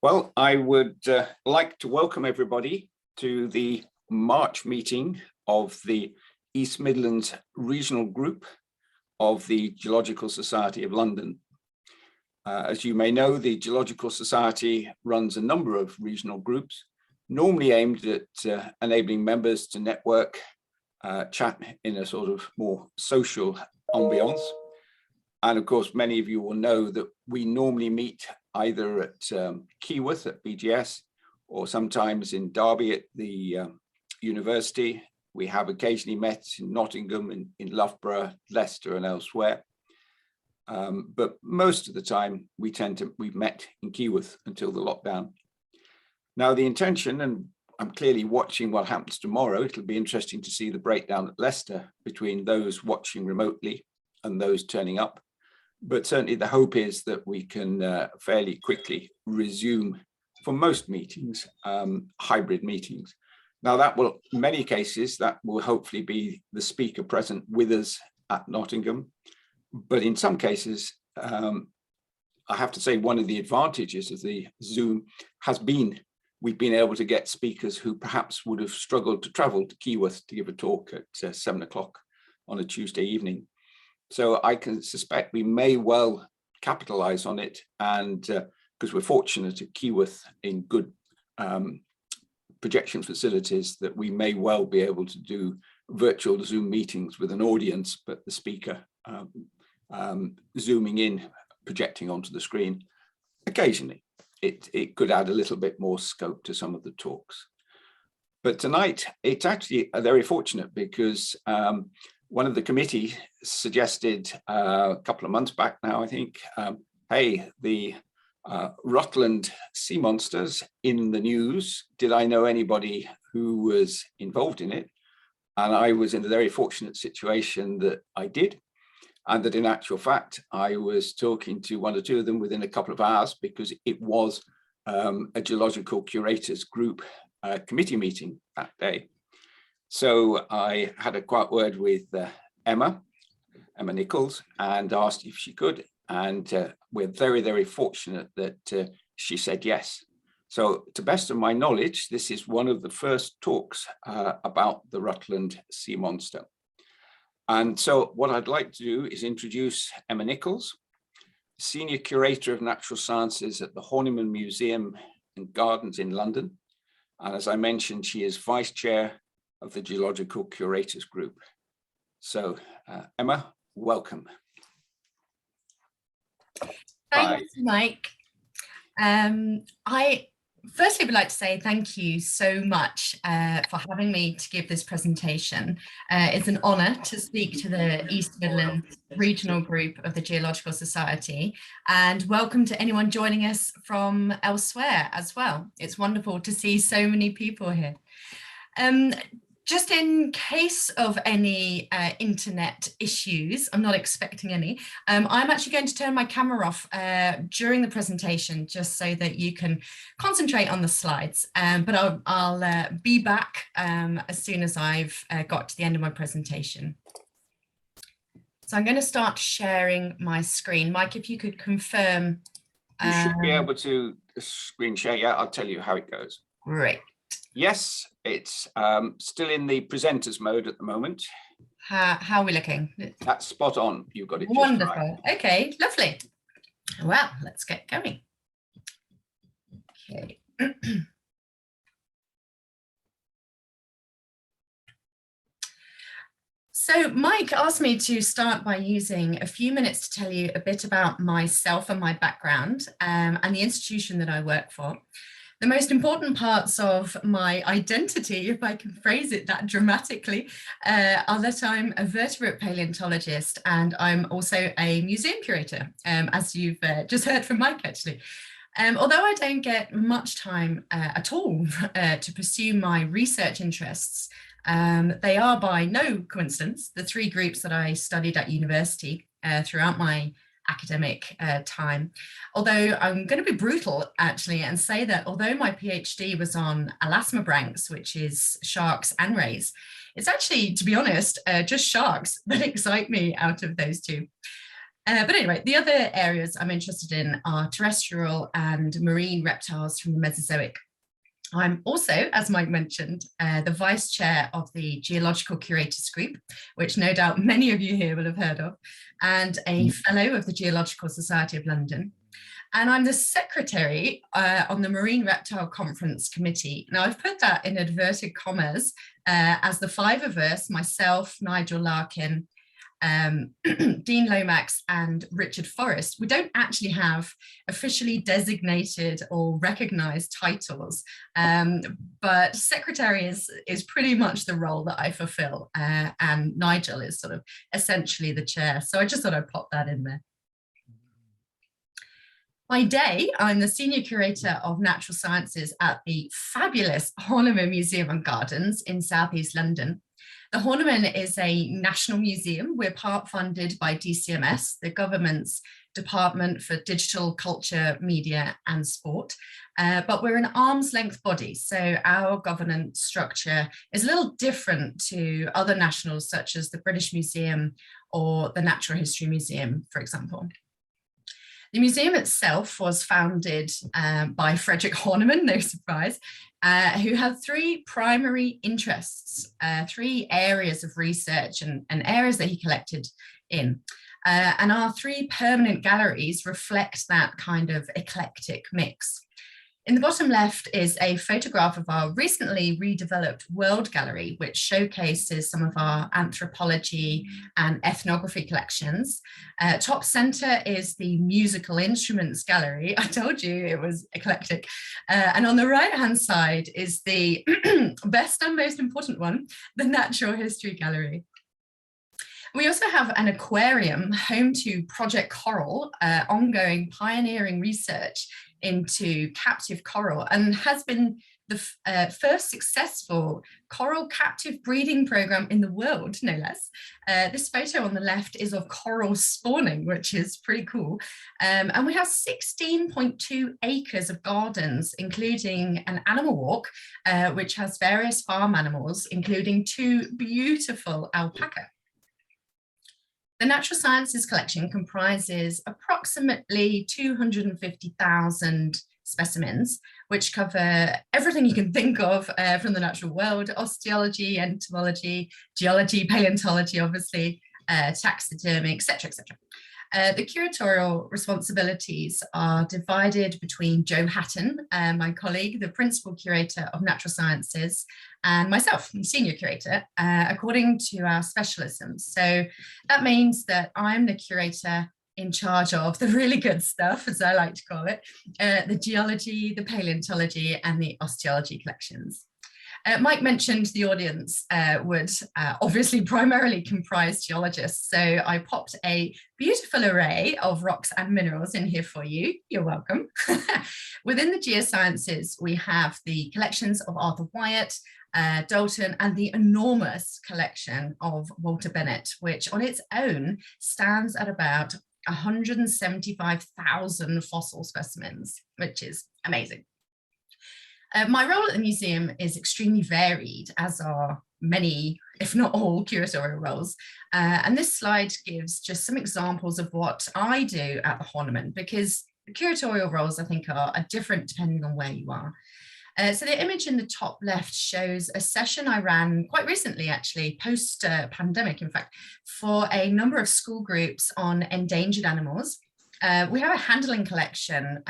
Well, I would like to welcome everybody to the March meeting of the East Midlands Regional Group of the Geological Society of London. As you may know, the Geological Society runs a number of regional groups, normally aimed at enabling members to network, chat in a sort of more social ambiance. And of course, many of you will know that we normally meet either at Keyworth at BGS or sometimes in Derby at the university. We have occasionally met in Nottingham, in Loughborough, Leicester and elsewhere. But most of the time we've met in Keyworth until the lockdown. Now the intention, and I'm clearly watching what happens tomorrow, it'll be interesting to see the breakdown at Leicester between those watching remotely and those turning up. But certainly the hope is that we can fairly quickly resume, for most meetings, hybrid meetings. Now that will, in many cases, that will hopefully be the speaker present with us at Nottingham. But in some cases, I have to say one of the advantages of the Zoom has been we've been able to get speakers who perhaps would have struggled to travel to Keyworth to give a talk at 7 o'clock on a Tuesday evening. So I can suspect we may well capitalize on it, and because we're fortunate at Keyworth in good projection facilities, that we may well be able to do virtual Zoom meetings with an audience, but the speaker zooming in, projecting onto the screen. Occasionally, it could add a little bit more scope to some of the talks. But tonight, it's actually very fortunate because one of the committee suggested a couple of months back now, I think, hey, the Rutland sea monsters in the news. Did I know anybody who was involved in it? And I was in a very fortunate situation that I did. And that in actual fact, I was talking to one or two of them within a couple of hours because it was a geological curators group committee meeting that day. So I had a quiet word with Emma Nichols and asked if she could. And we're very, very fortunate that she said yes. So to best of my knowledge, this is one of the first talks about the Rutland sea monster. And so what I'd like to do is introduce Emma Nichols, Senior Curator of Natural Sciences at the Horniman Museum and Gardens in London. And as I mentioned, she is Vice Chair of the Geological Curators Group. So Emma, welcome. Thanks, Mike. I firstly would like to say thank you so much for having me to give this presentation. It's an honour to speak to the East Midlands Regional Group of the Geological Society, and welcome to anyone joining us from elsewhere as well. It's wonderful to see so many people here. Just in case of any internet issues, I'm not expecting any, I'm actually going to turn my camera off during the presentation just so that you can concentrate on the slides, but I'll be back as soon as I've got to the end of my presentation. So I'm going to start sharing my screen. Mike, if you could confirm. You should be able to screen share. Yeah, I'll tell you how it goes. Great. Yes, it's still in the presenters mode at the moment. How are we looking? That's spot on. You've got it just wonderful. Right. Okay, lovely. Well, let's get going. Okay. So Mike asked me to start by using a few minutes to tell you a bit about myself and my background and the institution that I work for. The most important parts of my identity, if I can phrase it that dramatically, are that I'm a vertebrate paleontologist and I'm also a museum curator, as you've just heard from Mike, actually. Although I don't get much time at all to pursue my research interests, they are by no coincidence the three groups that I studied at university throughout my academic time. Although I'm going to be brutal actually and say that although my PhD was on elasmobranchs, which is sharks and rays, it's actually, to be honest, just sharks that excite me out of those two. But anyway, the other areas I'm interested in are terrestrial and marine reptiles from the Mesozoic. I'm also, as Mike mentioned, the vice chair of the Geological Curators Group, which no doubt many of you here will have heard of, and a fellow of the Geological Society of London. And I'm the secretary on the Marine Reptile Conference Committee. Now, I've put that in inverted commas as the five of us, myself, Nigel Larkin, Dean Lomax and Richard Forrest. We don't actually have officially designated or recognized titles, but secretary is pretty much the role that I fulfill, and Nigel is sort of essentially the chair. So I just thought I'd pop that in there. By day, I'm the Senior Curator of Natural Sciences at the fabulous Horniman Museum and Gardens in Southeast London. The Horniman is a national museum. We're part funded by DCMS, the government's Department for Digital Culture, Media and Sport, but we're an arm's length body. So our governance structure is a little different to other nationals such as the British Museum or the Natural History Museum, for example. The museum itself was founded by Frederick Horniman, no surprise, who had three primary interests, three areas of research and areas that he collected in. And our three permanent galleries reflect that kind of eclectic mix. In the bottom left is a photograph of our recently redeveloped World Gallery, which showcases some of our anthropology and ethnography collections. Top center is the Musical Instruments Gallery. I told you it was eclectic. And on the right-hand side is the best and most important one, the Natural History Gallery. We also have an aquarium home to Project Coral, ongoing pioneering research into captive coral, and has been the first successful coral captive breeding program in the world, no less. This photo on the left is of coral spawning, which is pretty cool. And we have 16.2 acres of gardens, including an animal walk, which has various farm animals, including two beautiful alpaca. The Natural Sciences collection comprises approximately 250,000 specimens, which cover everything you can think of from the natural world: osteology, entomology, geology, paleontology, obviously, taxidermy, etc., etc. The curatorial responsibilities are divided between Joe Hatton, my colleague, the Principal Curator of Natural Sciences, and myself, the Senior Curator, according to our specialisms. So that means that I'm the curator in charge of the really good stuff, as I like to call it, the geology, the paleontology, and the osteology collections. Mike mentioned the audience would obviously primarily comprise geologists, so I popped a beautiful array of rocks and minerals in here for you. You're welcome. Within the geosciences, we have the collections of Arthur Wyatt, Dalton, and the enormous collection of Walter Bennett, which on its own stands at about 175,000 fossil specimens, which is amazing. My role at the museum is extremely varied, as are many, if not all, curatorial roles. And this slide gives just some examples of what I do at the Horniman, because the curatorial roles, I think, are different depending on where you are. So the image in the top left shows a session I ran quite recently, actually, post-pandemic, in fact, for a number of school groups on endangered animals. We have a handling collection.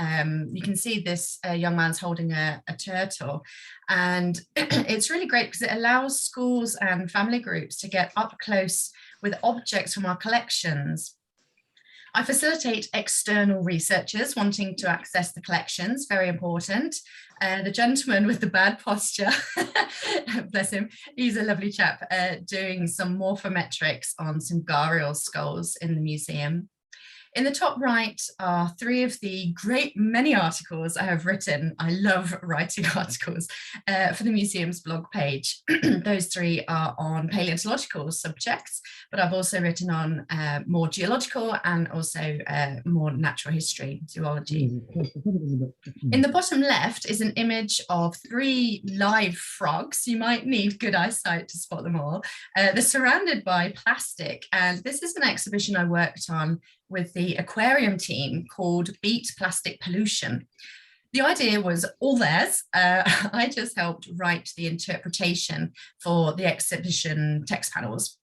You can see this young man's holding a turtle, and it's really great because it allows schools and family groups to get up close with objects from our collections. I facilitate external researchers wanting to access the collections, very important. The gentleman with the bad posture, bless him, he's a lovely chap, doing some morphometrics on some gharial skulls in the museum. In the top right are three of the great many articles I have written. I love writing articles for the museum's blog page. Those three are on paleontological subjects, but I've also written on more geological and also more natural history, zoology. In the bottom left is an image of three live frogs. You might need good eyesight to spot them all. They're surrounded by plastic, and this is an exhibition I worked on with the aquarium team called Beat Plastic Pollution. The idea was all theirs. I just helped write the interpretation for the exhibition text panels.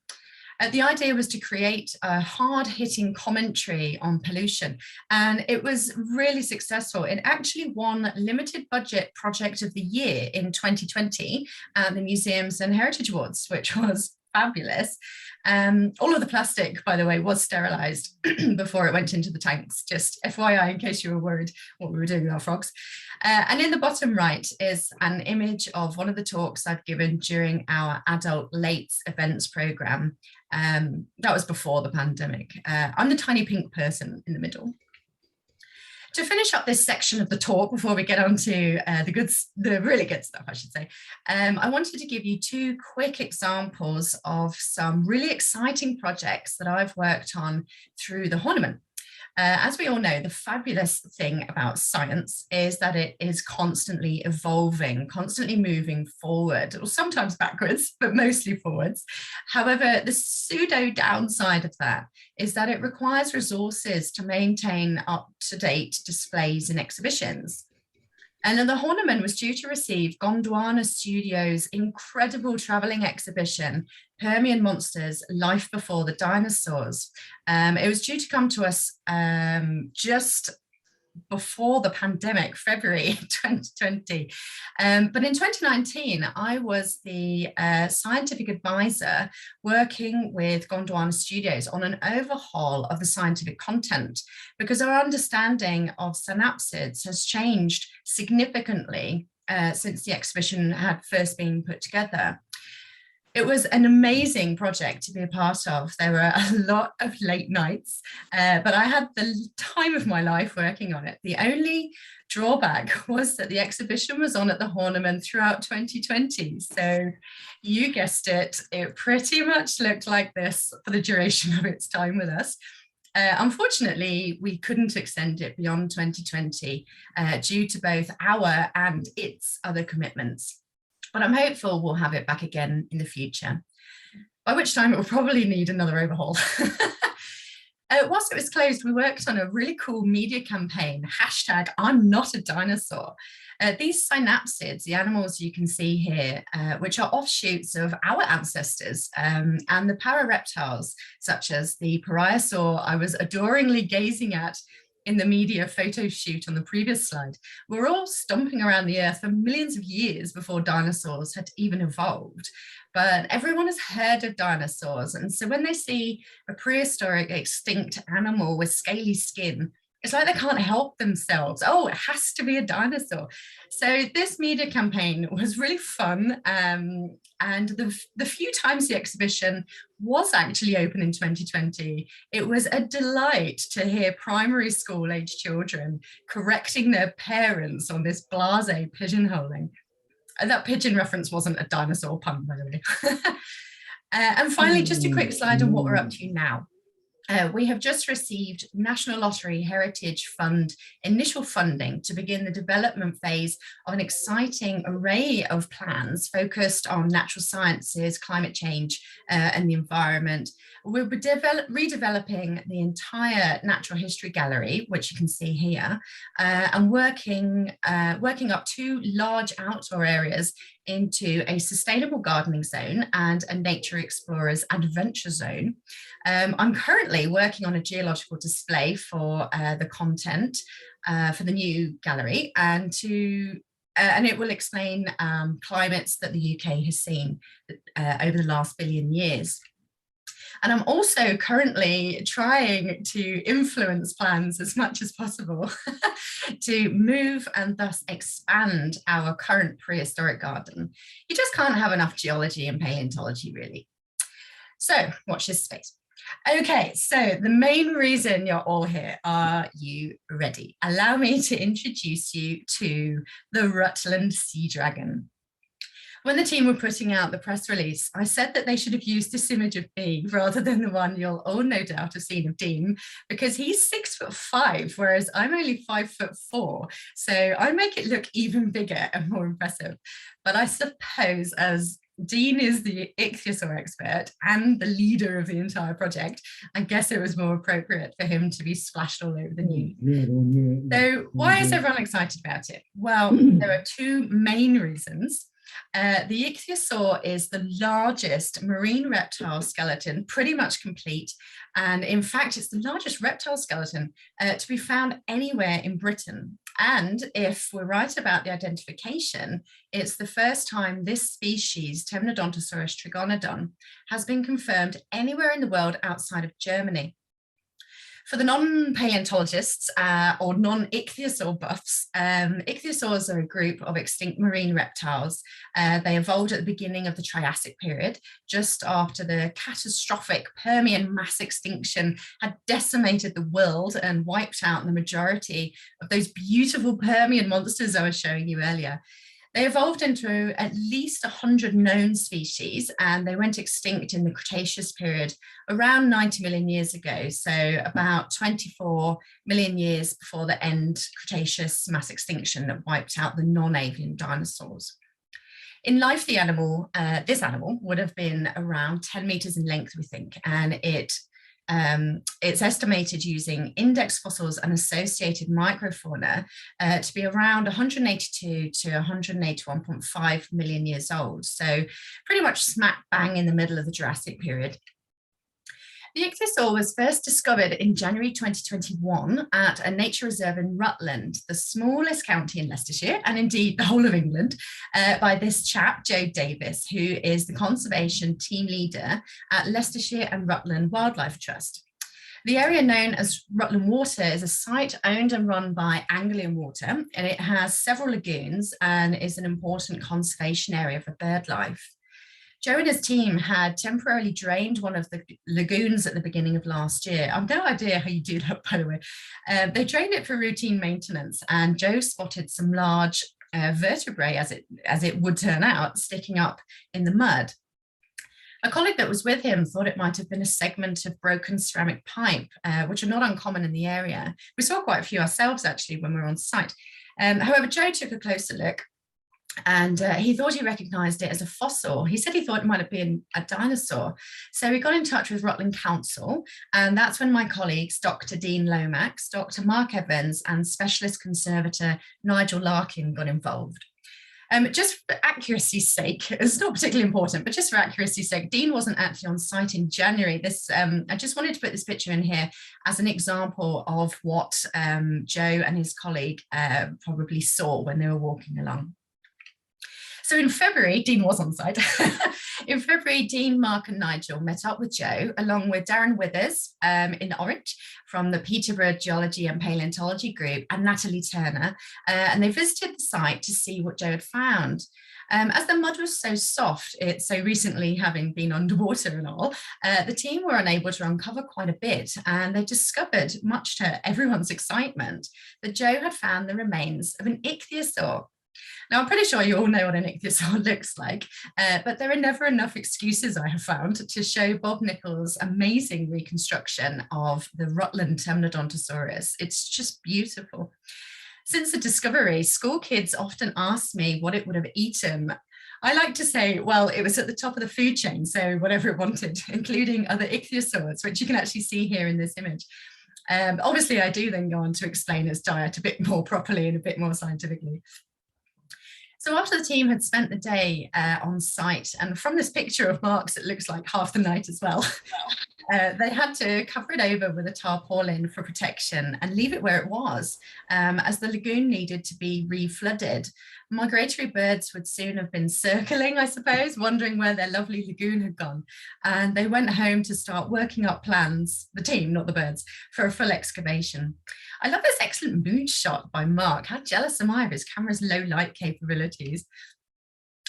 The idea was to create a hard-hitting commentary on pollution, and it was really successful. It actually won Limited Budget Project of the Year in 2020 at the Museums and Heritage Awards, which was fabulous. All of the plastic, by the way, was sterilised before it went into the tanks, just FYI, in case you were worried what we were doing with our frogs. And in the bottom right is an image of one of the talks I've given during our adult late events programme. That was before the pandemic. I'm the tiny pink person in the middle. To finish up this section of the talk before we get on to the really good stuff, I should say, I wanted to give you two quick examples of some really exciting projects that I've worked on through the Horniman. As we all know, the fabulous thing about science is that it is constantly evolving, constantly moving forward, or sometimes backwards, but mostly forwards. However, the pseudo downside of that is that it requires resources to maintain up-to-date displays and exhibitions. And then the Horniman was due to receive Gondwana Studios' incredible travelling exhibition, Permian Monsters, Life Before the Dinosaurs. It was due to come to us just before the pandemic, February 2020. But in 2019, I was the scientific advisor working with Gondwana Studios on an overhaul of the scientific content, because our understanding of synapsids has changed significantly since the exhibition had first been put together. It was an amazing project to be a part of. There were a lot of late nights, but I had the time of my life working on it. The only drawback was that the exhibition was on at the Horniman throughout 2020. So you guessed it, it pretty much looked like this for the duration of its time with us. Unfortunately, we couldn't extend it beyond 2020 due to both our and its other commitments. But I'm hopeful we'll have it back again in the future, by which time it will probably need another overhaul. Whilst it was closed, we worked on a really cool media campaign, hashtag I'm not a dinosaur. These synapsids, the animals you can see here, which are offshoots of our ancestors, and the parareptiles, such as the Pariasaur I was adoringly gazing at in the media photo shoot on the previous slide, were all stomping around the earth for millions of years before dinosaurs had even evolved. But everyone has heard of dinosaurs, and so when they see a prehistoric extinct animal with scaly skin, it's like they can't help themselves. Oh, it has to be a dinosaur. So this media campaign was really fun. And the few times the exhibition was actually open in 2020, it was a delight to hear primary school age children correcting their parents on this blasé pigeonholing. That pigeon reference wasn't a dinosaur pun, by the way. And finally, just a quick slide on what we're up to now. We have just received National Lottery Heritage Fund initial funding to begin the development phase of an exciting array of plans focused on natural sciences, climate change, and the environment. We'll be redeveloping the entire Natural History Gallery, which you can see here, and working up two large outdoor areas into a sustainable gardening zone and a nature explorers adventure zone. I'm currently working on a geological display for the content for the new gallery, and it will explain climates that the UK has seen over the last billion years. And I'm also currently trying to influence plans as much as possible to move and thus expand our current prehistoric garden. You just can't have enough geology and paleontology, really. So watch this space. Okay, so the main reason you're all here, are you ready? Allow me to introduce you to the Rutland sea dragon. When the team were putting out the press release, I said that they should have used this image of me rather than the one you'll all no doubt have seen of Dean, because he's 6'5", whereas I'm only 5'4". So I make it look even bigger and more impressive. But I suppose as Dean is the ichthyosaur expert and the leader of the entire project. I guess it was more appropriate for him to be splashed all over the news. So why is everyone excited about it? Well, there are two main reasons. The ichthyosaur is the largest marine reptile skeleton, pretty much complete. And in fact, it's the largest reptile skeleton to be found anywhere in Britain. And if we're right about the identification, it's the first time this species, Temnodontosaurus trigonodon, has been confirmed anywhere in the world outside of Germany. For the non-paleontologists or non-ichthyosaur buffs, ichthyosaurs are a group of extinct marine reptiles. They evolved at the beginning of the Triassic period, just after the catastrophic Permian mass extinction had decimated the world and wiped out the majority of those beautiful Permian monsters I was showing you earlier. They evolved into at least 100 known species, and they went extinct in the Cretaceous period around 90 million years ago, so about 24 million years before the end Cretaceous mass extinction that wiped out the non-avian dinosaurs. In life, the animal, this animal would have been around 10 meters in length, we think, and it's estimated using index fossils and associated microfauna to be around 182 to 181.5 million years old. So pretty much smack bang in the middle of the Jurassic period. The ichthyosaur was first discovered in January 2021 at a nature reserve in Rutland, the smallest county in Leicestershire, and indeed the whole of England, by this chap, Joe Davis, who is the conservation team leader at Leicestershire and Rutland Wildlife Trust. The area known as Rutland Water is a site owned and run by Anglian Water, and it has several lagoons and is an important conservation area for bird life. Joe and his team had temporarily drained one of the lagoons at the beginning of last year. I've no idea how you do that, by the way. They drained it for routine maintenance, and Joe spotted some large vertebrae, as it would turn out, sticking up in the mud. A colleague that was with him thought it might have been a segment of broken ceramic pipe, which are not uncommon in the area. We saw quite a few ourselves, actually, when we were on site. However, Joe took a closer look, and he thought he recognized it as a fossil. He said he thought it might have been a dinosaur. So we got in touch with Rutland Council, and that's when my colleagues, Dr. Dean Lomax, Dr. Mark Evans, and specialist conservator Nigel Larkin got involved. Just for accuracy's sake, it's not particularly important, but just for accuracy's sake, Dean wasn't actually on site in January. I just wanted to put this picture in here as an example of what Joe and his colleague probably saw when they were walking along. So in February, Dean was on site. In February, Dean, Mark and Nigel met up with Joe, along with Darren Withers in Orange from the Peterborough Geology and Paleontology Group, and Natalie Turner, and they visited the site to see what Joe had found. As the mud was so soft, it so recently having been underwater and all, the team were unable to uncover quite a bit, and they discovered, much to everyone's excitement, that Joe had found the remains of an ichthyosaur. Now, I'm pretty sure you all know what an ichthyosaur looks like, but there are never enough excuses, I have found, to show Bob Nichols' amazing reconstruction of the Rutland Temnodontosaurus. It's just beautiful. Since the discovery, school kids often ask me what it would have eaten. I like to say, well, it was at the top of the food chain, so whatever it wanted, including other ichthyosaurs, which you can actually see here in this image. Obviously, I do then go on to explain its diet a bit more properly and a bit more scientifically. So after the team had spent the day on site, and from this picture of Mark's, it looks like half the night as well, they had to cover it over with a tarpaulin for protection and leave it where it was, as the lagoon needed to be re-flooded. Migratory birds would soon have been circling, I suppose, wondering where their lovely lagoon had gone. And they went home to start working up plans, the team, not the birds, for a full excavation. I love this excellent moon shot by Mark. How jealous am I of his camera's low light capabilities?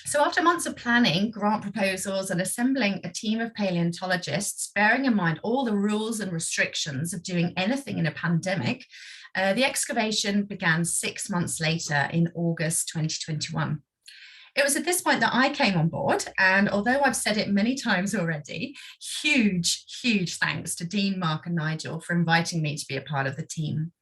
So after months of planning, grant proposals, and assembling a team of paleontologists, bearing in mind all the rules and restrictions of doing anything in a pandemic, the excavation began 6 months later in August 2021. It was at this point that I came on board, and although I've said it many times already, huge thanks to Dean, Mark and Nigel for inviting me to be a part of the team.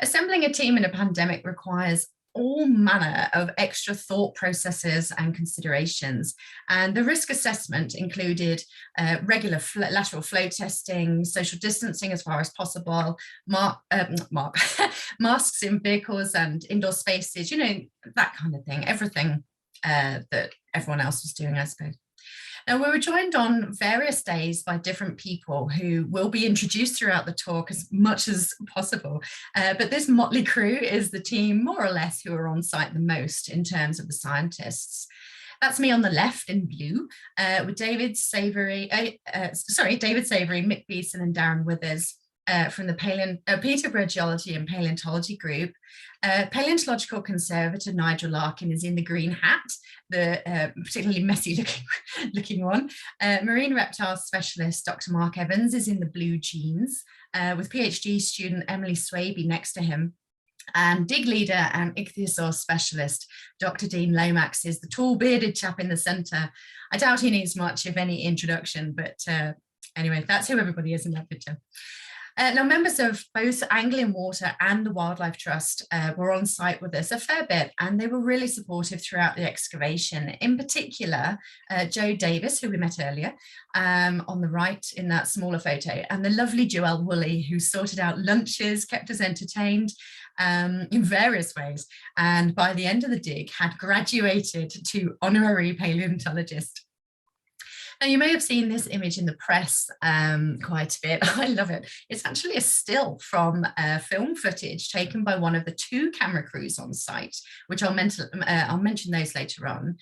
Assembling a team in a pandemic requires all manner of extra thought processes and considerations. And the risk assessment included regular lateral flow testing, social distancing as far as possible, masks in vehicles and indoor spaces, you know, that kind of thing, everything that everyone else was doing, I suppose. Now, we were joined on various days by different people who will be introduced throughout the talk as much as possible. But this motley crew is the team, more or less, who are on site the most in terms of the scientists. That's me on the left in blue, with David Savory, Mick Beeson and Darren Withers. From the Peterborough Geology and Paleontology group. Paleontological conservator Nigel Larkin is in the green hat, the particularly messy looking one. Marine reptile specialist Dr. Mark Evans is in the blue jeans, with PhD student Emily Swaby next to him. And dig leader and ichthyosaur specialist Dr. Dean Lomax is the tall bearded chap in the centre. I doubt he needs much, if any, introduction, but anyway, that's who everybody is in that picture. Now, members of both Anglian Water and the Wildlife Trust were on site with us a fair bit, and they were really supportive throughout the excavation. In particular, Joe Davis, who we met earlier, on the right in that smaller photo, and the lovely Joelle Woolley, who sorted out lunches, kept us entertained in various ways, and by the end of the dig had graduated to honorary paleontologist. Now, you may have seen this image in the press quite a bit. I love it. It's actually a still from film footage taken by one of the 2 camera crews on site, which I'll mention those later on.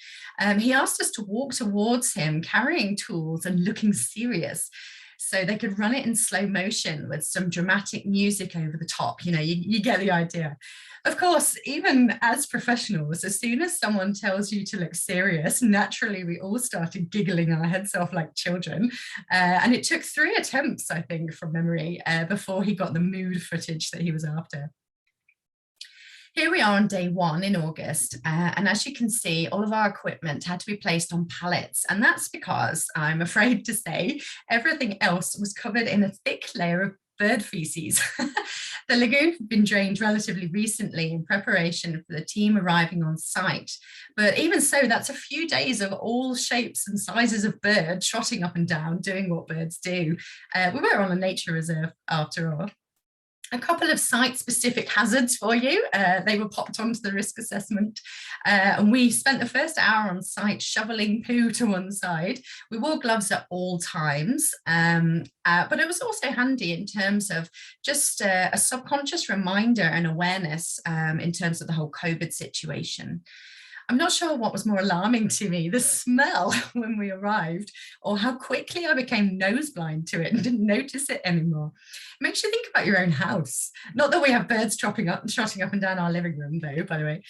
He asked us to walk towards him carrying tools and looking serious, so they could run it in slow motion with some dramatic music over the top. You know, you get the idea. Of course, even as professionals, as soon as someone tells you to look serious, naturally we all started giggling our heads off like children. And it took 3 attempts, I think, from memory, before he got the mood footage that he was after. Here we are on day 1 in August, and as you can see, all of our equipment had to be placed on pallets, and that's because, I'm afraid to say, everything else was covered in a thick layer of bird feces. The lagoon had been drained relatively recently in preparation for the team arriving on site, but even so, that's a few days of all shapes and sizes of birds trotting up and down, doing what birds do. We were on a nature reserve after all. A couple of site-specific hazards for you. They were popped onto the risk assessment. And we spent the first hour on site shoveling poo to one side. We wore gloves at all times, but it was also handy in terms of just a subconscious reminder and awareness in terms of the whole COVID situation. I'm not sure what was more alarming to me, the smell when we arrived, or how quickly I became nose blind to it and didn't notice it anymore. It makes you think about your own house. Not that we have birds trotting up and down our living room, though, by the way.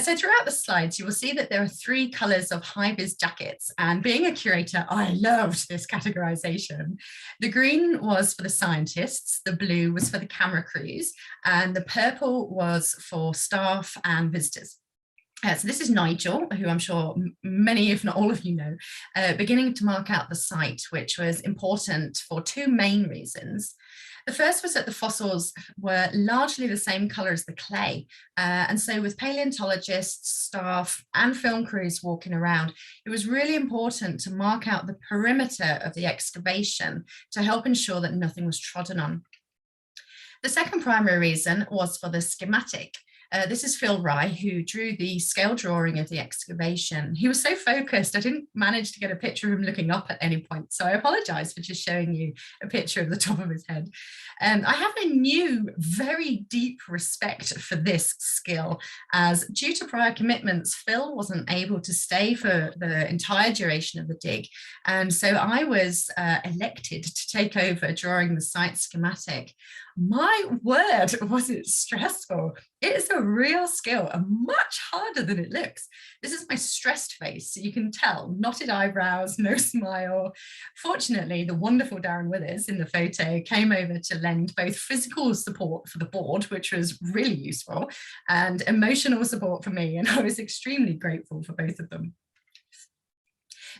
So throughout the slides, you will see that there are 3 colours of high-vis jackets, and being a curator, I loved this categorisation. The green was for the scientists, the blue was for the camera crews, and the purple was for staff and visitors. So this is Nigel, who I'm sure many, if not all of you know, beginning to mark out the site, which was important for 2 main reasons. The first was that the fossils were largely the same colour as the clay. And so with paleontologists, staff and film crews walking around, it was really important to mark out the perimeter of the excavation to help ensure that nothing was trodden on. The second primary reason was for the schematic. This is Phil Rye, who drew the scale drawing of the excavation. He was so focused, I didn't manage to get a picture of him looking up at any point, so I apologise for just showing you a picture of the top of his head. I have a new, very deep respect for this skill, as due to prior commitments, Phil wasn't able to stay for the entire duration of the dig, and so I was elected to take over drawing the site schematic. My word, was it stressful. It is a real skill and much harder than it looks. This is my stressed face, so you can tell, knotted eyebrows, no smile. Fortunately, the wonderful Darren Withers in the photo came over to lend both physical support for the board, which was really useful, and emotional support for me, and I was extremely grateful for both of them.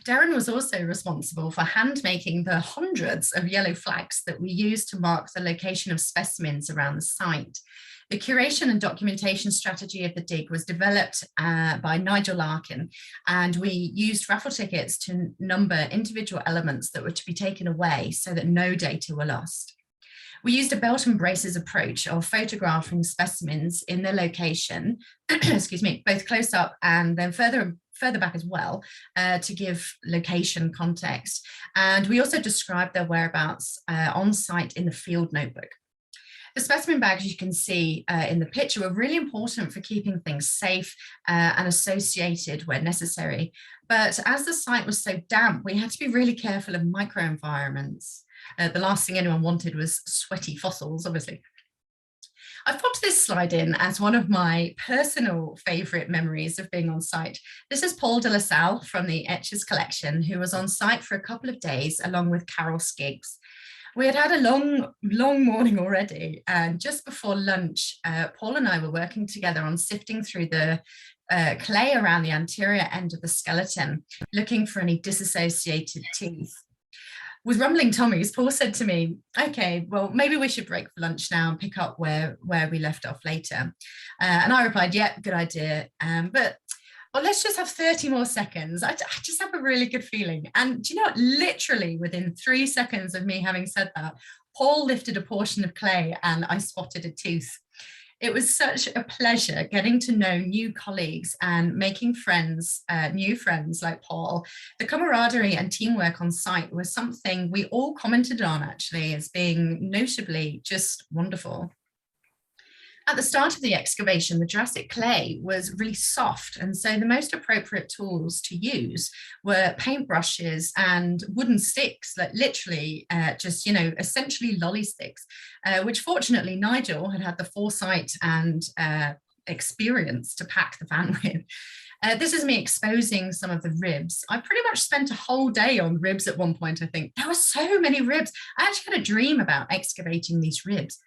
Darren was also responsible for hand making the hundreds of yellow flags that we used to mark the location of specimens around the site. The curation and documentation strategy of the dig was developed by Nigel Larkin, and we used raffle tickets to number individual elements that were to be taken away so that no data were lost. We used a belt and braces approach of photographing specimens in their location, excuse me, both close up and then further back as well, to give location context. And we also described their whereabouts on site in the field notebook. The specimen bags you can see in the picture were really important for keeping things safe and associated where necessary. But as the site was so damp, we had to be really careful of microenvironments. The last thing anyone wanted was sweaty fossils, obviously. I've popped this slide in as one of my personal favourite memories of being on site. This is Paul de la Salle from the Etchers collection, who was on site for a couple of days along with Carol Skiggs. We had had a long morning already, and just before lunch, Paul and I were working together on sifting through the clay around the anterior end of the skeleton, looking for any disassociated teeth. With rumbling tummies, Paul said to me, okay, well, maybe we should break for lunch now and pick up where we left off later. And I replied, yeah, good idea. Well, let's just have 30 more seconds. I just have a really good feeling. And do you know what? Literally within 3 seconds of me having said that, Paul lifted a portion of clay and I spotted a tooth. It was such a pleasure getting to know new colleagues and making friends, new friends like Paul. The camaraderie and teamwork on site was something we all commented on actually as being notably just wonderful. At the start of the excavation, the Jurassic clay was really soft, and so the most appropriate tools to use were paintbrushes and wooden sticks, like literally just, you know, essentially lolly sticks, which fortunately Nigel had the foresight and experience to pack the van with. This is me exposing some of the ribs. I pretty much spent a whole day on ribs at one point, I think. There were so many ribs. I actually had a dream about excavating these ribs.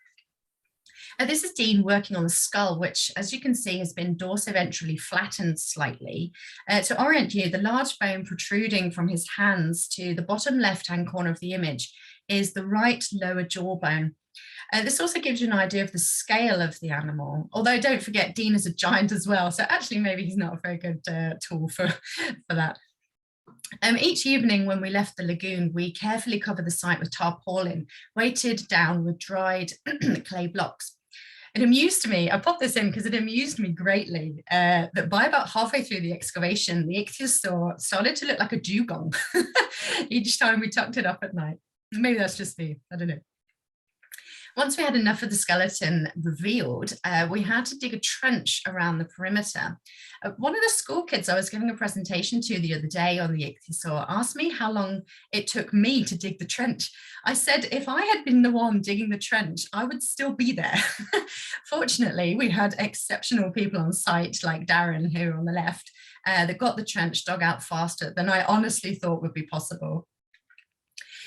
This is Dean working on the skull, which, as you can see, has been dorsoventrally flattened slightly. To orient you, the large bone protruding from his hands to the bottom left-hand corner of the image is the right lower jawbone. This also gives you an idea of the scale of the animal, although don't forget Dean is a giant as well, so actually maybe he's not a very good tool for that. Each evening when we left the lagoon, we carefully covered the site with tarpaulin, weighted down with dried clay blocks. It amused me, I popped this in because it amused me greatly, that by about halfway through the excavation, the ichthyosaur started to look like a dugong each time we tucked it up at night. Maybe that's just me, I don't know. Once we had enough of the skeleton revealed, we had to dig a trench around the perimeter. One of the school kids I was giving a presentation to the other day on the ichthyosaur asked me how long it took me to dig the trench. I said, if I had been the one digging the trench, I would still be there. Fortunately, we had exceptional people on site like Darren, here on the left, that got the trench dug out faster than I honestly thought would be possible.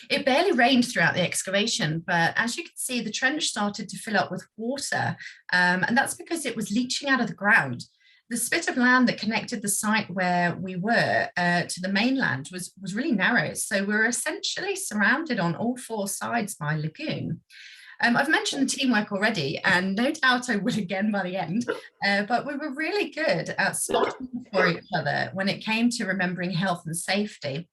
It barely rained throughout the excavation, but as you can see, the trench started to fill up with water, and that's because it was leaching out of the ground. The spit of land that connected the site where we were to the mainland was really narrow, so we were essentially surrounded on all four sides by lagoon. I've mentioned the teamwork already, and no doubt I will again by the end, but we were really good at spotting for each other when it came to remembering health and safety.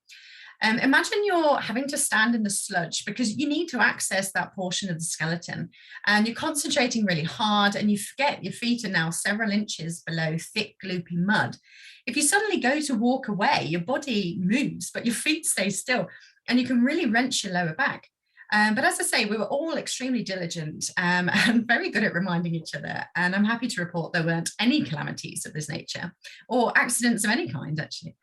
Imagine you're having to stand in the sludge because you need to access that portion of the skeleton, and you're concentrating really hard and you forget your feet are now several inches below thick, gloopy mud. If you suddenly go to walk away, your body moves, but your feet stay still, and you can really wrench your lower back. But as I say, we were all extremely diligent and very good at reminding each other. And I'm happy to report there weren't any calamities of this nature or accidents of any kind, actually.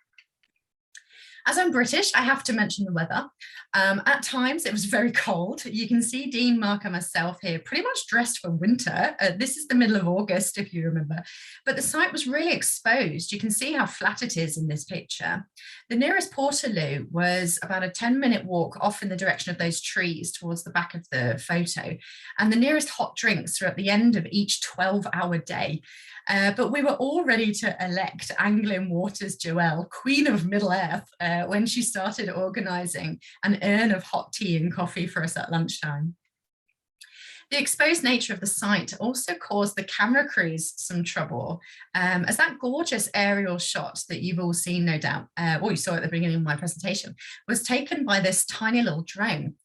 As I'm British, I have to mention the weather. At times it was very cold. You can see Dean, Mark and myself here pretty much dressed for winter. This is the middle of August, if you remember, but the site was really exposed. You can see how flat it is in this picture. The nearest portaloo was about a 10-minute walk off in the direction of those trees towards the back of the photo. And the nearest hot drinks are at the end of each 12-hour day. But we were all ready to elect Anglin Waters Joelle Queen of Middle Earth when she started organising an urn of hot tea and coffee for us at lunchtime. The exposed nature of the site also caused the camera crews some trouble, as that gorgeous aerial shot that you've all seen, no doubt, or you saw at the beginning of my presentation, was taken by this tiny little drone.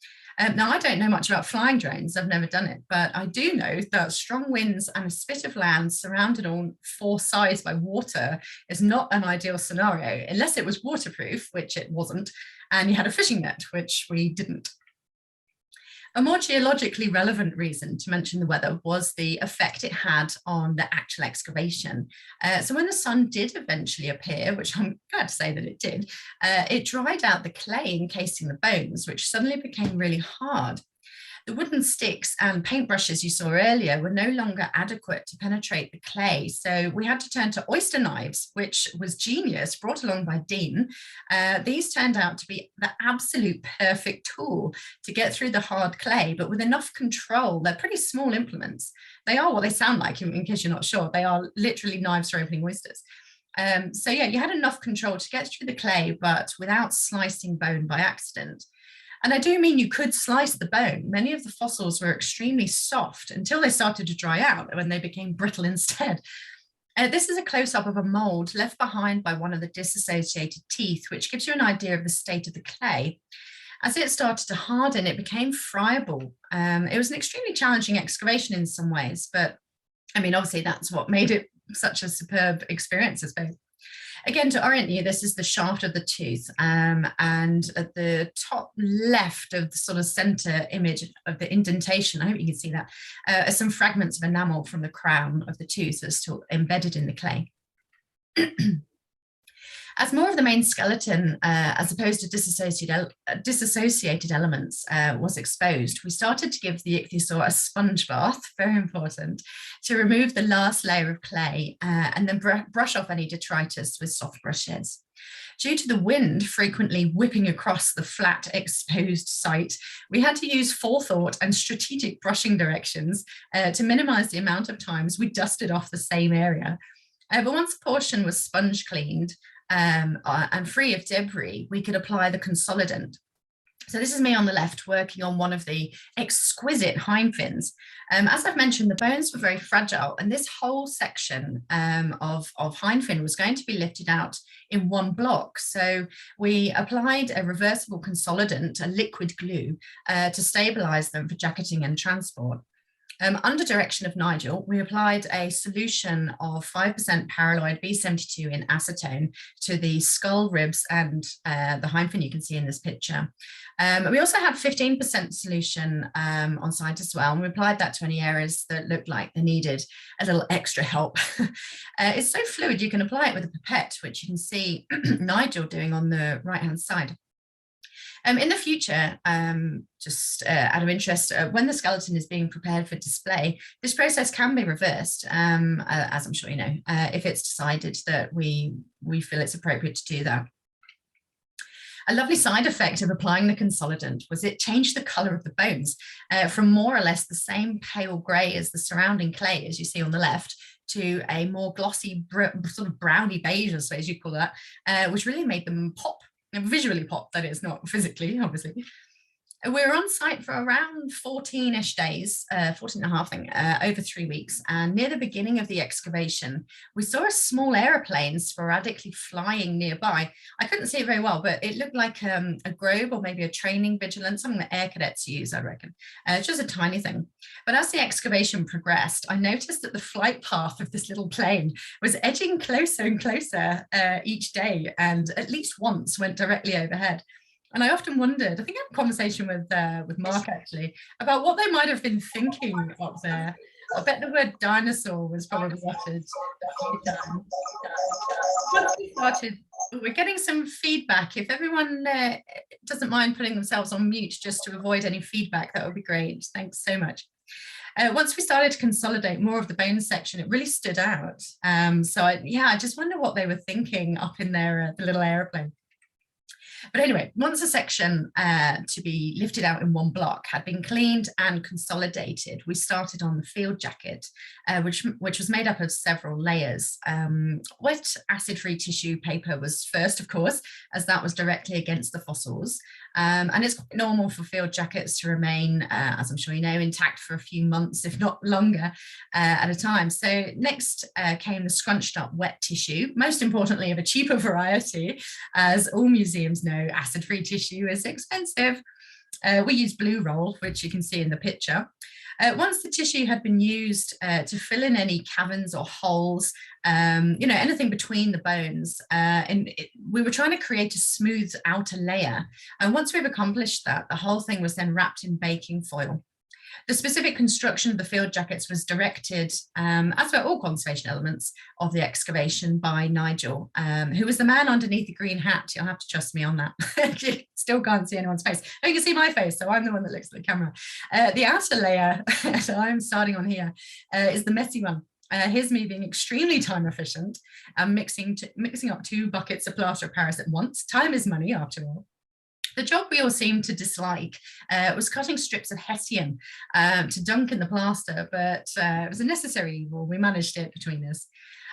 Now, I don't know much about flying drones, I've never done it, but I do know that strong winds and a spit of land surrounded on four sides by water is not an ideal scenario, unless it was waterproof, which it wasn't, and you had a fishing net, which we didn't. A more geologically relevant reason to mention the weather was the effect it had on the actual excavation. So when the sun did eventually appear, which I'm glad to say that it did, it dried out the clay encasing the bones, which suddenly became really hard. The wooden sticks and paintbrushes you saw earlier were no longer adequate to penetrate the clay, so we had to turn to oyster knives, which was genius, brought along by Dean. These turned out to be the absolute perfect tool to get through the hard clay, but with enough control. They're pretty small implements. They are what they sound like, in case you're not sure. They are literally knives for opening oysters. So yeah, you had enough control to get through the clay, but without slicing bone by accident. And I do mean you could slice the bone. Many of the fossils were extremely soft until they started to dry out, when they became brittle instead. This is a close-up of a mold left behind by one of the disassociated teeth, which gives you an idea of the state of the clay. As it started to harden, it became friable. It was an extremely challenging excavation in some ways, but I mean, obviously that's what made it such a superb experience, I suppose. Again, to orient you, this is the shaft of the tooth, and at the top left of the sort of center image of the indentation, I hope you can see that, are some fragments of enamel from the crown of the tooth that's still embedded in the clay. As more of the main skeleton, as opposed to disassociated elements, was exposed, we started to give the ichthyosaur a sponge bath, very important, to remove the last layer of clay and then brush off any detritus with soft brushes. Due to the wind frequently whipping across the flat, exposed site, we had to use forethought and strategic brushing directions to minimize the amount of times we dusted off the same area. But once a portion was sponge cleaned, and free of debris, we could apply the consolidant. So this is me on the left working on one of the exquisite hind fins. As I've mentioned, the bones were very fragile, and this whole section of hind fin was going to be lifted out in one block. So we applied a reversible consolidant, a liquid glue, to stabilize them for jacketing and transport. Under direction of Nigel, we applied a solution of 5% paraloid B72 in acetone to the skull, ribs, and the hind fin you can see in this picture. We also had 15% solution on site as well, and we applied that to any areas that looked like they needed a little extra help. It's so fluid, you can apply it with a pipette, which you can see Nigel doing on the right-hand side. In the future, just out of interest, when the skeleton is being prepared for display, this process can be reversed, as I'm sure you know, if it's decided that we feel it's appropriate to do that. A lovely side effect of applying the consolidant was it changed the colour of the bones from more or less the same pale grey as the surrounding clay, as you see on the left, to a more glossy, sort of browny beige, I suppose you'd call that, which really made them pop. Visually pop, that is, not physically, obviously. We were on site for around 14-ish days, 14 and a half, I think, over 3 weeks. And near the beginning of the excavation, we saw a small aeroplane sporadically flying nearby. I couldn't see it very well, but it looked like a Grobe or maybe a training vigilant, something that air cadets use, I reckon. It's just a tiny thing. But as the excavation progressed, I noticed that the flight path of this little plane was edging closer and closer each day, and at least once went directly overhead. And I often wondered, I think I had a conversation with Mark actually, about what they might have been thinking up there. I bet the word dinosaur was probably uttered. Once we started, we're getting some feedback. If everyone doesn't mind putting themselves on mute just to avoid any feedback, that would be great. Thanks so much. Once we started to consolidate more of the bone section, it really stood out. So I just wonder what they were thinking up in their the little aeroplane. But anyway, once a section to be lifted out in one block had been cleaned and consolidated, we started on the field jacket, which was made up of several layers. Wet acid-free tissue paper was first, of course, as that was directly against the fossils. And it's quite normal for field jackets to remain, as I'm sure you know, intact for a few months, if not longer, at a time. So next came the scrunched up wet tissue, most importantly of a cheaper variety. As all museums know, acid-free tissue is expensive. We use blue roll, which you can see in the picture. Once the tissue had been used to fill in any caverns or holes, anything between the bones, we were trying to create a smooth outer layer. And once we've accomplished that, the whole thing was then wrapped in baking foil. The specific construction of the field jackets was directed, as were all conservation elements of the excavation, by Nigel, who was the man underneath the green hat. You'll have to trust me on that. You still can't see anyone's face. Oh, you can see my face, so I'm the one that looks at the camera. The outer layer, so I'm starting on here, is the messy one. Here's me being extremely time efficient and mixing up 2 buckets of plaster of Paris at once. Time is money, after all. The job we all seemed to dislike was cutting strips of hessian to dunk in the plaster, but it was a necessary evil. We managed it between us.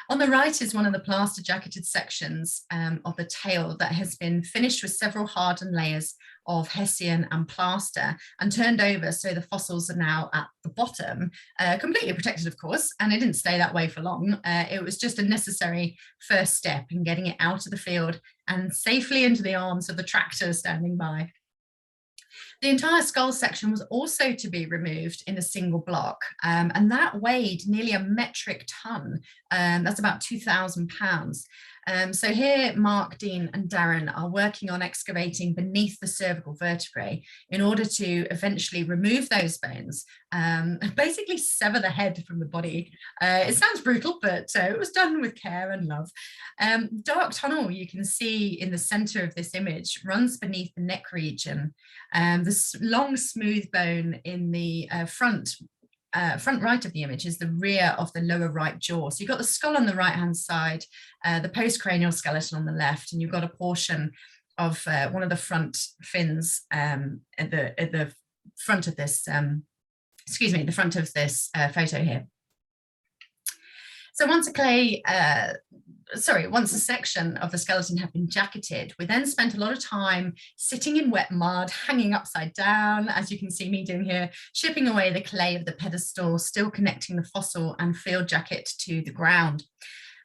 On the right is one of the plaster jacketed sections of the tail that has been finished with several hardened layers of hessian and plaster and turned over, so the fossils are now at the bottom, completely protected, of course, and it didn't stay that way for long. It was just a necessary first step in getting it out of the field and safely into the arms of the tractor standing by. The entire skull section was also to be removed in a single block, and that weighed nearly a metric ton. That's about 2,000 pounds. So here, Mark, Dean and Darren are working on excavating beneath the cervical vertebrae in order to eventually remove those bones, basically sever the head from the body. It sounds brutal, but it was done with care and love. Dark tunnel you can see in the center of this image runs beneath the neck region. This long smooth bone in the front right of the image is the rear of the lower right jaw. So you've got the skull on the right hand side, the postcranial skeleton on the left, and you've got a portion of one of the front fins at the front of this, the front of this photo here. So once a section of the skeleton had been jacketed, we then spent a lot of time sitting in wet mud, hanging upside down, as you can see me doing here, chipping away the clay of the pedestal, still connecting the fossil and field jacket to the ground.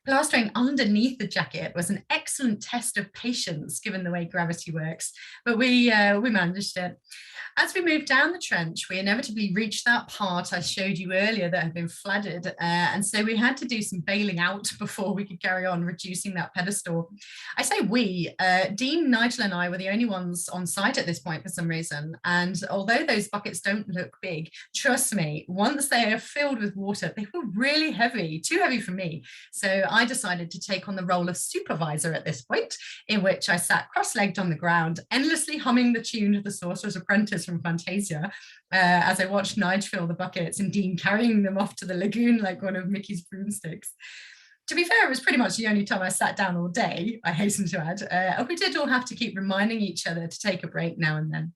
Plastering underneath the jacket was an excellent test of patience, given the way gravity works, but we managed it. As we moved down the trench, we inevitably reached that part I showed you earlier that had been flooded, and so we had to do some bailing out before we could carry on reducing that pedestal. I say we, Dean, Nigel and I were the only ones on site at this point for some reason, and although those buckets don't look big, trust me, once they are filled with water, they were really heavy, too heavy for me. So I decided to take on the role of supervisor at this point, in which I sat cross-legged on the ground, endlessly humming the tune of the Sorcerer's Apprentice from Fantasia, as I watched Nige fill the buckets and Dean carrying them off to the lagoon like one of Mickey's broomsticks. To be fair, it was pretty much the only time I sat down all day, I hasten to add, and we did all have to keep reminding each other to take a break now and then.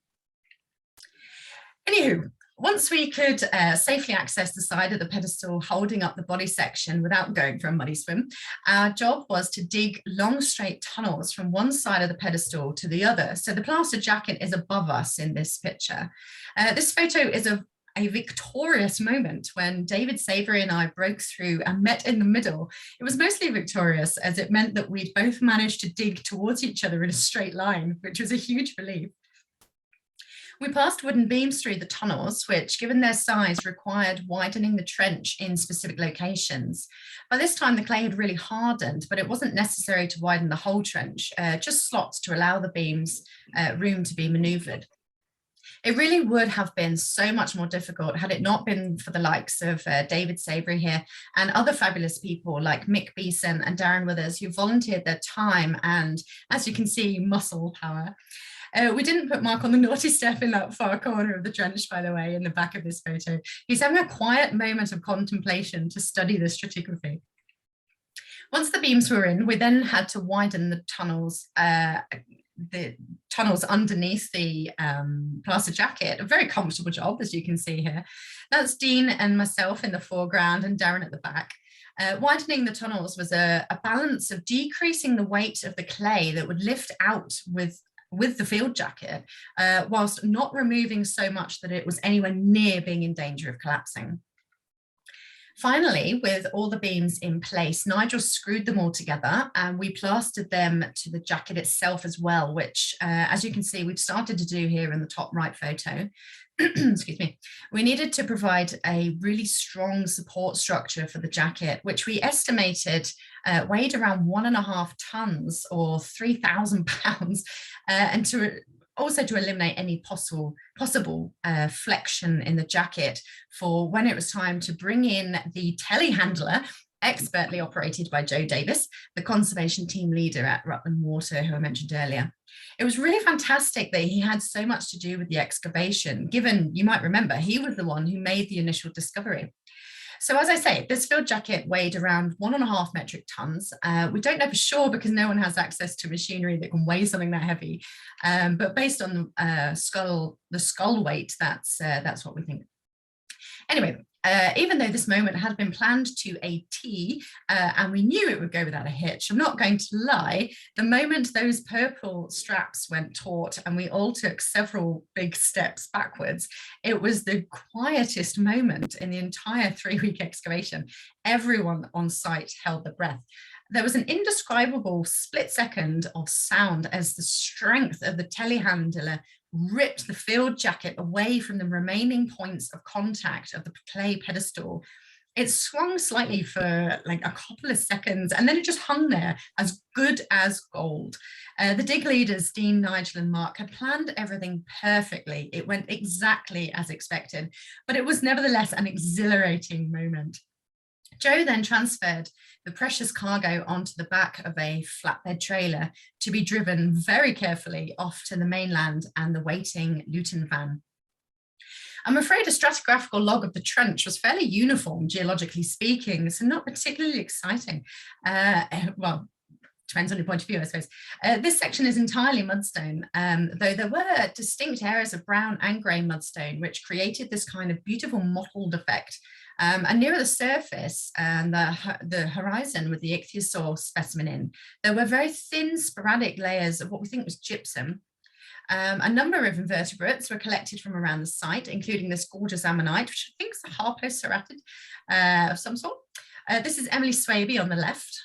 Anywho, once we could safely access the side of the pedestal holding up the body section without going for a muddy swim, our job was to dig long straight tunnels from one side of the pedestal to the other. So the plaster jacket is above us in this picture. This photo is of a victorious moment when David Savory and I broke through and met in the middle. It was mostly victorious, as it meant that we'd both managed to dig towards each other in a straight line, which was a huge relief. We passed wooden beams through the tunnels, which, given their size, required widening the trench in specific locations. By this time, the clay had really hardened, but it wasn't necessary to widen the whole trench, just slots to allow the beams room to be manoeuvred. It really would have been so much more difficult had it not been for the likes of David Savory here and other fabulous people like Mick Beeson and Darren Withers, who volunteered their time and, as you can see, muscle power. We didn't put Mark on the naughty step in that far corner of the trench, by the way, in the back of this photo. He's having a quiet moment of contemplation to study the stratigraphy. Once the beams were in, we then had to widen the tunnels, tunnels underneath the plaster jacket. A very comfortable job, as you can see here. That's Dean and myself in the foreground and Darren at the back. Widening the tunnels was a balance of decreasing the weight of the clay that would lift out with the field jacket, whilst not removing so much that it was anywhere near being in danger of collapsing. Finally, with all the beams in place, Nigel screwed them all together and we plastered them to the jacket itself as well, which, as you can see, we've started to do here in the top right photo. Excuse me. We needed to provide a really strong support structure for the jacket, which we estimated weighed around 1.5 tons or 3,000 pounds, and also to eliminate any possible flexion in the jacket for when it was time to bring in the telehandler, expertly operated by Joe Davis, the conservation team leader at Rutland Water, who I mentioned earlier. It was really fantastic that he had so much to do with the excavation, given, you might remember, he was the one who made the initial discovery. So as I say, this field jacket weighed around 1.5 metric tons. We don't know for sure because no one has access to machinery that can weigh something that heavy. But based on the skull weight, that's what we think. Anyway, even though this moment had been planned to a T and we knew it would go without a hitch, I'm not going to lie, the moment those purple straps went taut and we all took several big steps backwards, it was the quietest moment in the entire 3-week excavation. Everyone on site held their breath. There was an indescribable split second of sound as the strength of the telehandler ripped the field jacket away from the remaining points of contact of the clay pedestal. It swung slightly for like a couple of seconds and then it just hung there as good as gold. The dig leaders, Dean, Nigel and Mark, had planned everything perfectly. It went exactly as expected, but it was nevertheless an exhilarating moment. Joe then transferred the precious cargo onto the back of a flatbed trailer to be driven very carefully off to the mainland and the waiting Luton van. I'm afraid a stratigraphical log of the trench was fairly uniform, geologically speaking, so not particularly exciting. Well, depends on your point of view, I suppose. This section is entirely mudstone, though there were distinct areas of brown and grey mudstone, which created this kind of beautiful mottled effect. And nearer the surface and the horizon with the Ichthyosaur specimen in, there were very thin sporadic layers of what we think was gypsum. A number of invertebrates were collected from around the site, including this gorgeous ammonite, which I think is a harpoceratid of some sort. This is Emily Swaby on the left,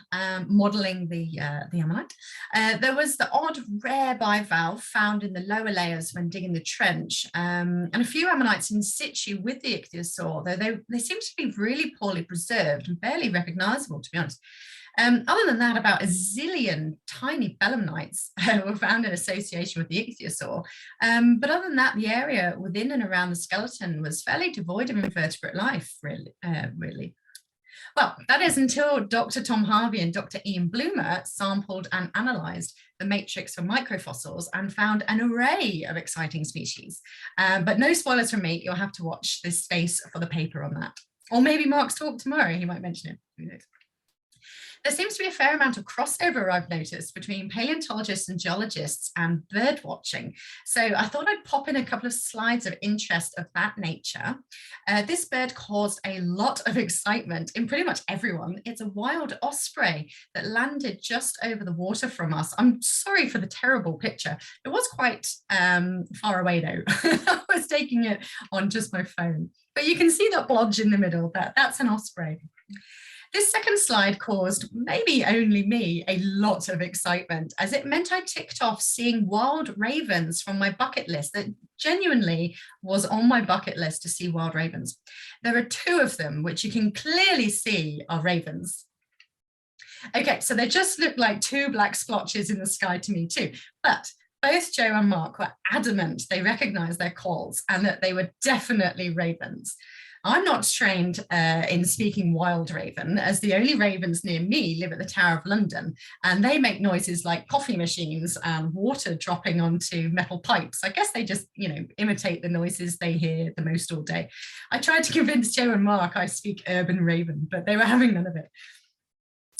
modelling the ammonite. There was the odd rare bivalve found in the lower layers when digging the trench, and a few ammonites in situ with the ichthyosaur, though they seem to be really poorly preserved and barely recognisable, to be honest. Other than that, about a zillion tiny belemnites were found in association with the ichthyosaur. But other than that, the area within and around the skeleton was fairly devoid of invertebrate life, really. Well, that is until Dr. Tom Harvey and Dr. Ian Bloomer sampled and analysed the matrix for microfossils and found an array of exciting species. But no spoilers from me, you'll have to watch this space for the paper on that. Or maybe Mark's talk tomorrow, he might mention it, who knows. There seems to be a fair amount of crossover, I've noticed, between paleontologists and geologists and bird watching. So I thought I'd pop in a couple of slides of interest of that nature. This bird caused a lot of excitement in pretty much everyone. It's a wild osprey that landed just over the water from us. I'm sorry for the terrible picture. It was quite far away though. I was taking it on just my phone. But you can see that blodge in the middle, that's an osprey. This second slide caused, maybe only me, a lot of excitement, as it meant I ticked off seeing wild ravens from my bucket list. That genuinely was on my bucket list to see wild ravens. There are 2 of them, which you can clearly see are ravens. Okay, so they just look like 2 black splotches in the sky to me too, but both Joe and Mark were adamant they recognised their calls and that they were definitely ravens. I'm not trained in speaking wild raven, as the only ravens near me live at the Tower of London, and they make noises like coffee machines and water dropping onto metal pipes. I guess they just, imitate the noises they hear the most all day. I tried to convince Joe and Mark I speak urban raven, but they were having none of it.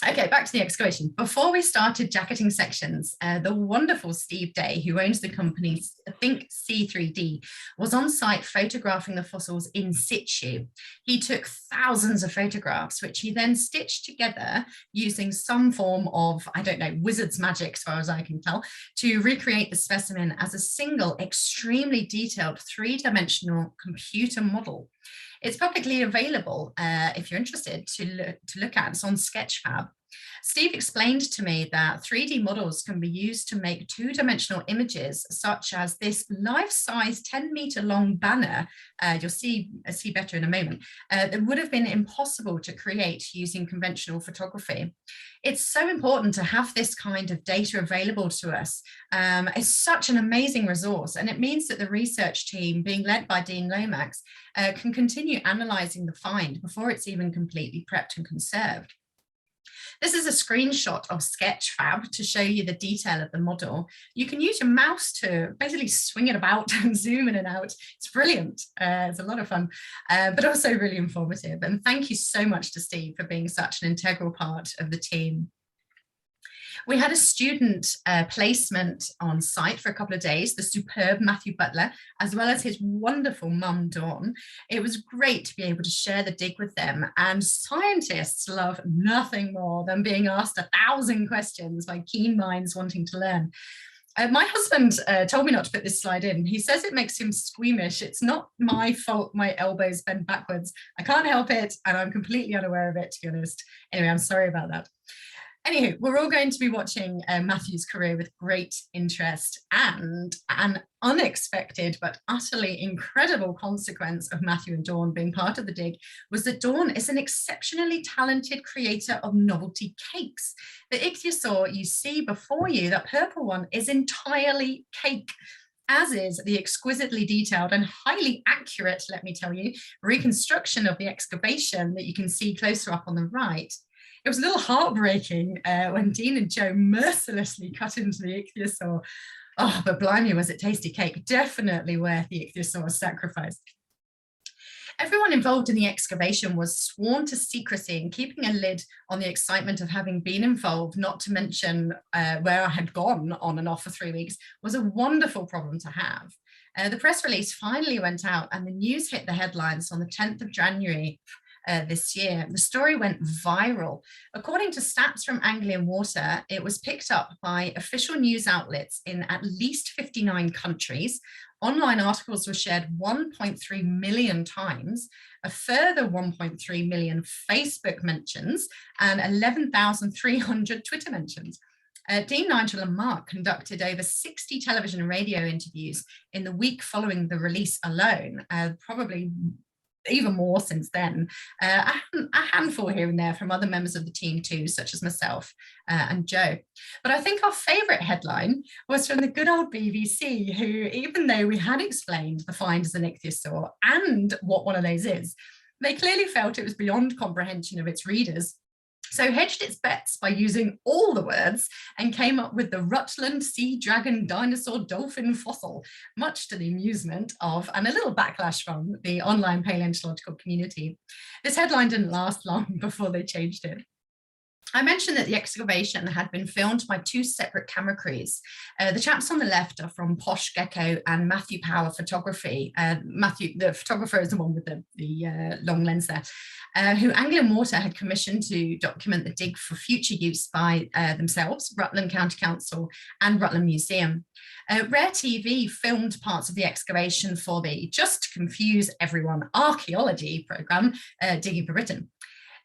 Okay, back to the excavation. Before we started jacketing sections, the wonderful Steve Day, who owns the company Think C3D, was on site photographing the fossils in situ. He took thousands of photographs, which he then stitched together using some form of, I don't know, wizard's magic, as far as I can tell, to recreate the specimen as a single, extremely detailed three-dimensional computer model. It's publicly available if you're interested to look at. It's on Sketchfab. Steve explained to me that 3D models can be used to make two-dimensional images, such as this life-size 10-meter long banner, you'll see better in a moment, that would have been impossible to create using conventional photography. It's so important to have this kind of data available to us. It's such an amazing resource, and it means that the research team, being led by Dean Lomax, can continue analysing the find before it's even completely prepped and conserved. This is a screenshot of Sketchfab to show you the detail of the model. You can use your mouse to basically swing it about and zoom in and out. It's brilliant. It's a lot of fun, but also really informative. And thank you so much to Steve for being such an integral part of the team. We had a student placement on site for a couple of days, the superb Matthew Butler, as well as his wonderful mum, Dawn. It was great to be able to share the dig with them, and scientists love nothing more than being asked 1,000 questions by keen minds wanting to learn. My husband told me not to put this slide in. He says it makes him squeamish. It's not my fault my elbows bend backwards. I can't help it, and I'm completely unaware of it, to be honest. Anyway, I'm sorry about that. Anywho, we're all going to be watching Matthew's career with great interest, and an unexpected but utterly incredible consequence of Matthew and Dawn being part of the dig was that Dawn is an exceptionally talented creator of novelty cakes. The ichthyosaur you see before you, that purple one, is entirely cake, as is the exquisitely detailed and highly accurate, let me tell you, reconstruction of the excavation that you can see closer up on the right. It was a little heartbreaking when Dean and Joe mercilessly cut into the ichthyosaur. Oh, but blimey, was it tasty cake. Definitely worth the ichthyosaur's sacrifice. Everyone involved in the excavation was sworn to secrecy, and keeping a lid on the excitement of having been involved, not to mention where I had gone on and off for 3 weeks, was a wonderful problem to have. The press release finally went out, and the news hit the headlines on the 10th of January this year. The story went viral. According to stats from Anglian Water, it was picked up by official news outlets in at least 59 countries. Online articles were shared 1.3 million times, a further 1.3 million Facebook mentions, and 11,300 Twitter mentions. Dean, Nigel and Mark conducted over 60 television and radio interviews in the week following the release alone, probably even more since then, a handful here and there from other members of the team too, such as myself and Joe. But I think our favourite headline was from the good old BBC, who, even though we had explained the find as an ichthyosaur and what one of those is, they clearly felt it was beyond comprehension of its readers, so hedged its bets by using all the words and came up with the Rutland sea dragon dinosaur dolphin fossil, much to the amusement of and a little backlash from the online paleontological community. This headline didn't last long before they changed it. I mentioned that the excavation had been filmed by two separate camera crews. The chaps on the left are from Posh Gecko and Matthew Power Photography. Matthew, the photographer, is the one with the long lens there, who Anglian Water had commissioned to document the dig for future use by themselves, Rutland County Council and Rutland Museum. Rare TV filmed parts of the excavation for the, just to confuse everyone, archaeology programme, Digging for Britain.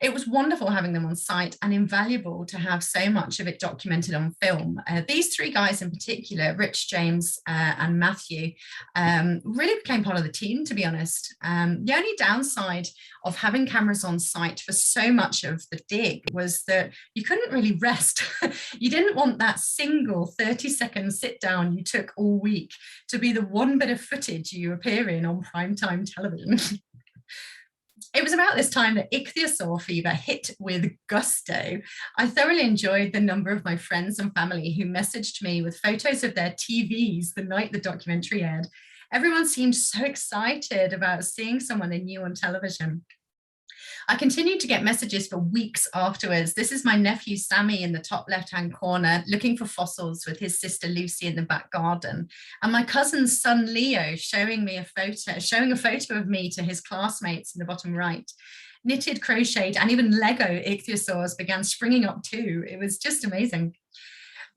It was wonderful having them on site and invaluable to have so much of it documented on film. These three guys in particular, Rich, James and Matthew, really became part of the team, to be honest. The only downside of having cameras on site for so much of the dig was that you couldn't really rest. You didn't want that single 30-second sit down you took all week to be the one bit of footage you appear in on primetime television. It was about this time that Ichthyosaur Fever hit with gusto. I thoroughly enjoyed the number of my friends and family who messaged me with photos of their TVs the night the documentary aired. Everyone seemed so excited about seeing someone they knew on television. I continued to get messages for weeks afterwards. This is my nephew Sammy in the top left-hand corner, looking for fossils with his sister Lucy in the back garden. And my cousin's son Leo showing a photo of me to his classmates in the bottom right. Knitted, crocheted, and even Lego ichthyosaurs began springing up too. It was just amazing.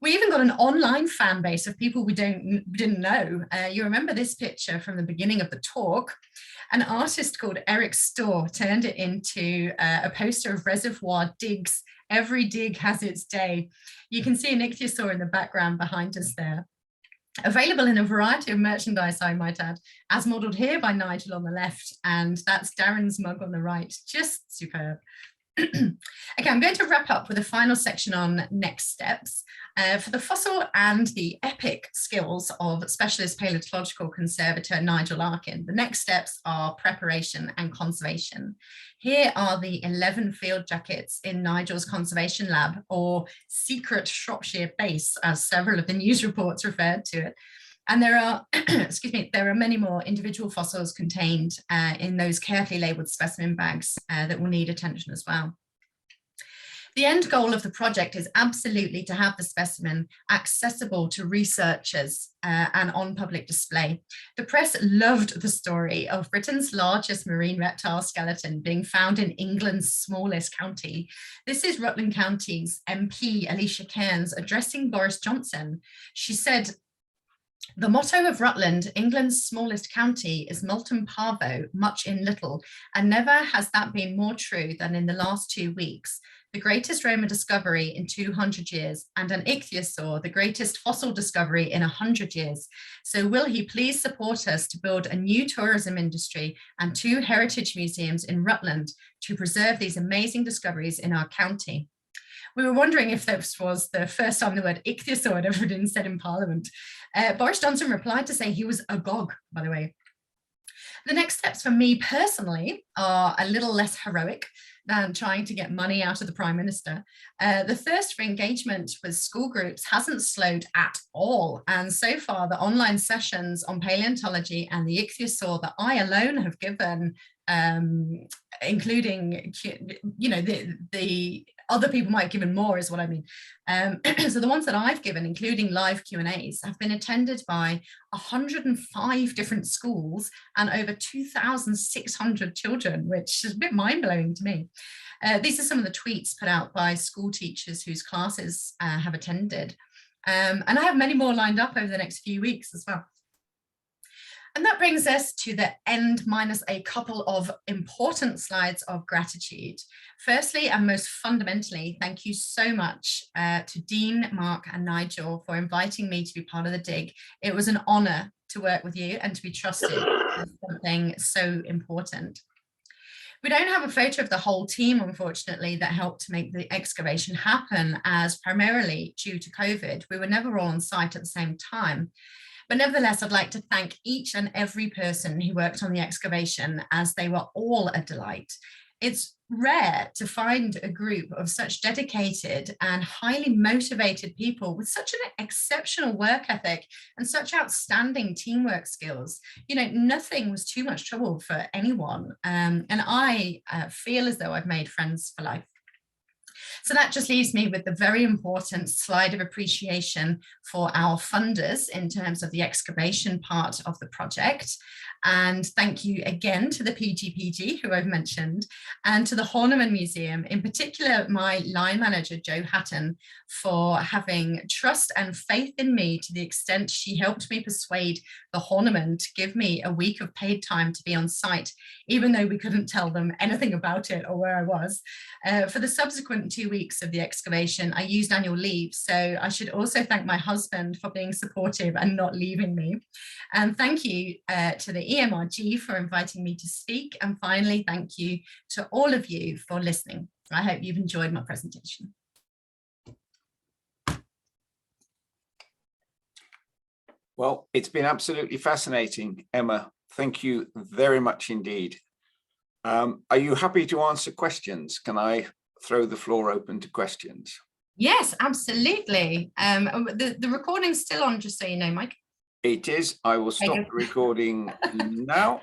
We even got an online fan base of people we didn't know. You remember this picture from the beginning of the talk. An artist called Eric Storr turned it into a poster of reservoir digs. Every dig has its day. You can see an ichthyosaur in the background behind us there. Available in a variety of merchandise, I might add, as modelled here by Nigel on the left, and that's Darren's mug on the right. Just superb. Okay, I'm going to wrap up with a final section on next steps. For the fossil and the epic skills of specialist paleontological conservator Nigel Larkin, the next steps are preparation and conservation. Here are the 11 field jackets in Nigel's conservation lab, or secret Shropshire base, as several of the news reports referred to it. And there are, excuse me, there are many more individual fossils contained in those carefully labelled specimen bags that will need attention as well. The end goal of the project is absolutely to have the specimen accessible to researchers and on public display. The press loved the story of Britain's largest marine reptile skeleton being found in England's smallest county. This is Rutland County's MP, Alicia Cairns, addressing Boris Johnson. She said, "The motto of Rutland, England's smallest county, is multum parvo, much in little, and never has that been more true than in the last 2 weeks. The greatest Roma discovery in 200 years, and an ichthyosaur, the greatest fossil discovery in 100 years. So will he please support us to build a new tourism industry and 2 heritage museums in Rutland to preserve these amazing discoveries in our county?" We were wondering if this was the first time the word ichthyosaur had ever been said in Parliament. Boris Johnson replied to say he was agog, by the way. The next steps for me personally are a little less heroic than trying to get money out of the Prime Minister. The thirst for engagement with school groups hasn't slowed at all. And so far, the online sessions on paleontology and the ichthyosaur that I alone have given, including, you know, the other people might have given more is what I mean. So the ones that I've given, including live Q&As, have been attended by 105 different schools and over 2,600 children, which is a bit mind-blowing to me. These are some of the tweets put out by school teachers whose classes have attended. And I have many more lined up over the next few weeks as well. And that brings us to the end, minus a couple of important slides of gratitude. Firstly, and most fundamentally, thank you so much to Dean, Mark and Nigel for inviting me to be part of the dig. It was an honour to work with you and to be trusted with something so important. We don't have a photo of the whole team, unfortunately, that helped to make the excavation happen, as primarily due to COVID, we were never all on site at the same time. But nevertheless, I'd like to thank each and every person who worked on the excavation, as they were all a delight. It's rare to find a group of such dedicated and highly motivated people with such an exceptional work ethic and such outstanding teamwork skills. You know, nothing was too much trouble for anyone. And I feel as though I've made friends for life. So that just leaves me with the very important slide of appreciation for our funders in terms of the excavation part of the project. And thank you again to the PGPG, who I've mentioned, and to the Horniman Museum, in particular my line manager, Jo Hatton, for having trust and faith in me to the extent she helped me persuade the Horniman to give me a week of paid time to be on site, even though we couldn't tell them anything about it or where I was. For the subsequent 2 weeks of the excavation, I used annual leave, so I should also thank my husband for being supportive and not leaving me. And thank you to the EMRG for inviting me to speak. And finally, thank you to all of you for listening. I hope you've enjoyed my presentation. Well, it's been absolutely fascinating, Emma. Thank you very much indeed. Are you happy to answer questions? Can I throw the floor open to questions? Yes, absolutely. The recording's still on, just so you know, Mike. It is. I will stop the recording now.